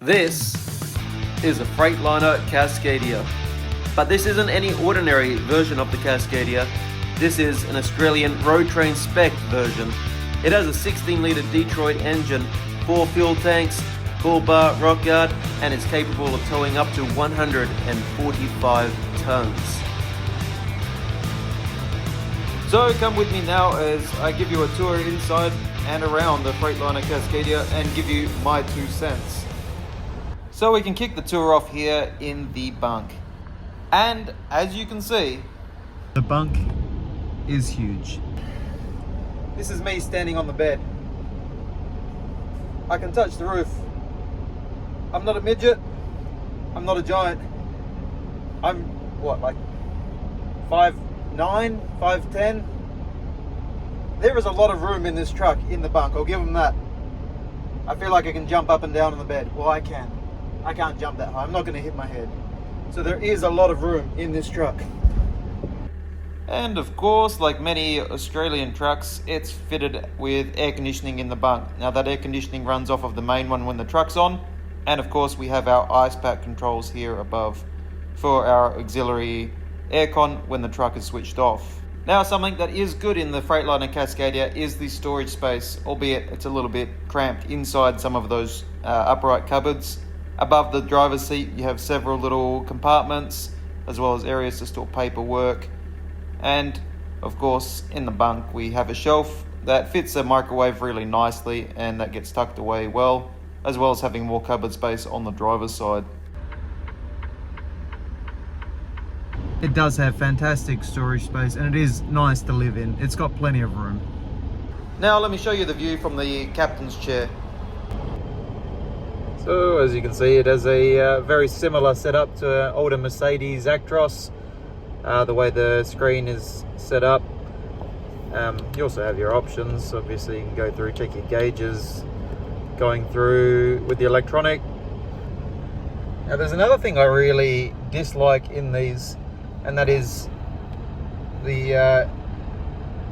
This is a Freightliner Cascadia, but this isn't any ordinary version of the Cascadia. This is an Australian road train spec version. It has a 16-litre Detroit engine, 4 fuel tanks, bull bar, rock yard, and is capable of towing up to 145 tons. So come with me now as I give you a tour inside and around the Freightliner Cascadia and give you my 2 cents. So we can kick the tour off here in the bunk. And as you can see, the bunk is huge. This is me standing on the bed. I can touch the roof. I'm not a midget. I'm not a giant. I'm what, like 5'9", 5'10"? There is a lot of room in this truck in the bunk, I'll give them that. I feel like I can jump up and down on the bed. Well, I can. I can't jump that high. I'm not going to hit my head. So there is a lot of room in this truck. And of course, like many Australian trucks, it's fitted with air conditioning in the bunk. Now that air conditioning runs off of the main one when the truck's on. And of course we have our ice pack controls here above for our auxiliary aircon when the truck is switched off. Now something that is good in the Freightliner Cascadia is the storage space, albeit it's a little bit cramped inside some of those upright cupboards. Above the driver's seat you have several little compartments as well as areas to store paperwork. And of course in the bunk we have a shelf that fits a microwave really nicely and that gets tucked away well, as well as having more cupboard space on the driver's side. It does have fantastic storage space and it is nice to live in. It's got plenty of room. Now let me show you the view from the captain's chair. So as you can see, it has a very similar setup to an older Mercedes Actros. The way the screen is set up. You also have your options. Obviously you can go through, check your gauges, going through with the electronic. Now there's another thing I really dislike in these, and that is the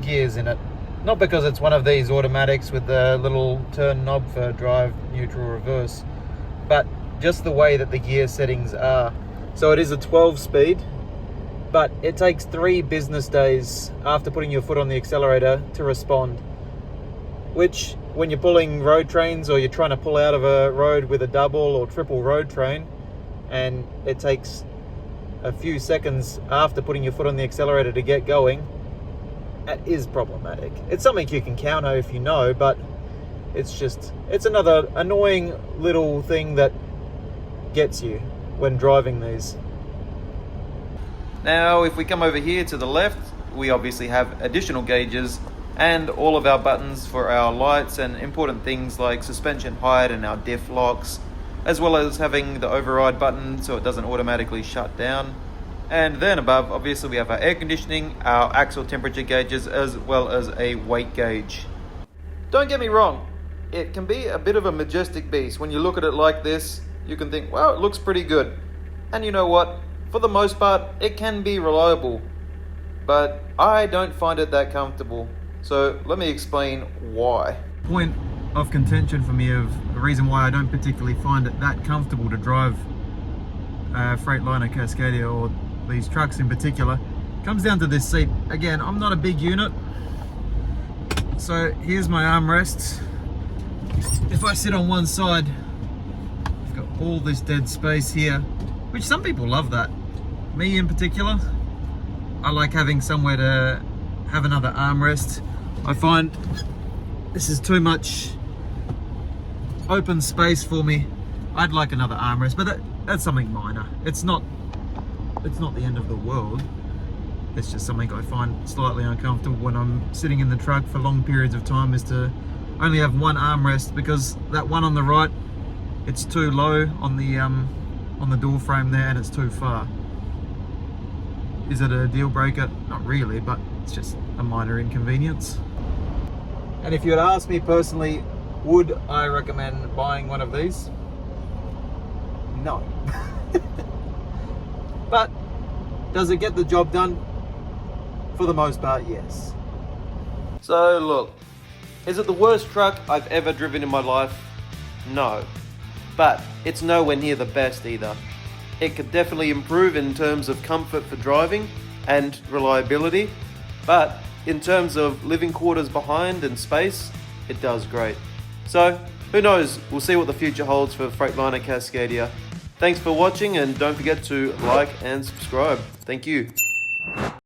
gears in it. Not because it's one of these automatics with the little turn knob for drive, neutral, reverse, but just the way that the gear settings are. So it is a 12-speed, but it takes 3 business days after putting your foot on the accelerator to respond. Which, when you're pulling road trains or you're trying to pull out of a road with a double or triple road train, and it takes a few seconds after putting your foot on the accelerator to get going, that is problematic. It's something you can counter if you know, but it's another annoying little thing that gets you when driving these. Now if we come over here to the left, we obviously have additional gauges and all of our buttons for our lights and important things like suspension height and our diff locks, as well as having the override button so it doesn't automatically shut down. And then above, obviously we have our air conditioning, our axle temperature gauges, as well as a weight gauge. Don't get me wrong, it can be a bit of a majestic beast. When you look at it like this, you can think, wow, it looks pretty good. And you know what? For the most part, it can be reliable, but I don't find it that comfortable. So let me explain why. Point of contention for me of the reason why I don't particularly find it that comfortable to drive Freightliner Cascadia, or these trucks in particular, comes down to this seat. Again, I'm not a big unit, so here's my armrests. If I sit on one side, I've got all this dead space here, which some people love that. Me in particular, I like having somewhere to have another armrest. I find this is too much open space for me. I'd like another armrest, but that's something minor. It's not the end of the world. It's just something I find slightly uncomfortable when I'm sitting in the truck for long periods of time, is to only have one armrest, because that one on the right, it's too low on the door frame there and it's too far. Is it a deal breaker? Not really, but it's just a minor inconvenience. And if you had asked me personally, would I recommend buying one of these? No. But does it get the job done? For the most part, yes. So look, is it the worst truck I've ever driven in my life? No. but it's nowhere near the best either. It could definitely improve in terms of comfort for driving and reliability, but in terms of living quarters behind and space, it does great. So, who knows, we'll see what the future holds for Freightliner Cascadia. Thanks for watching, and don't forget to like and subscribe. Thank you.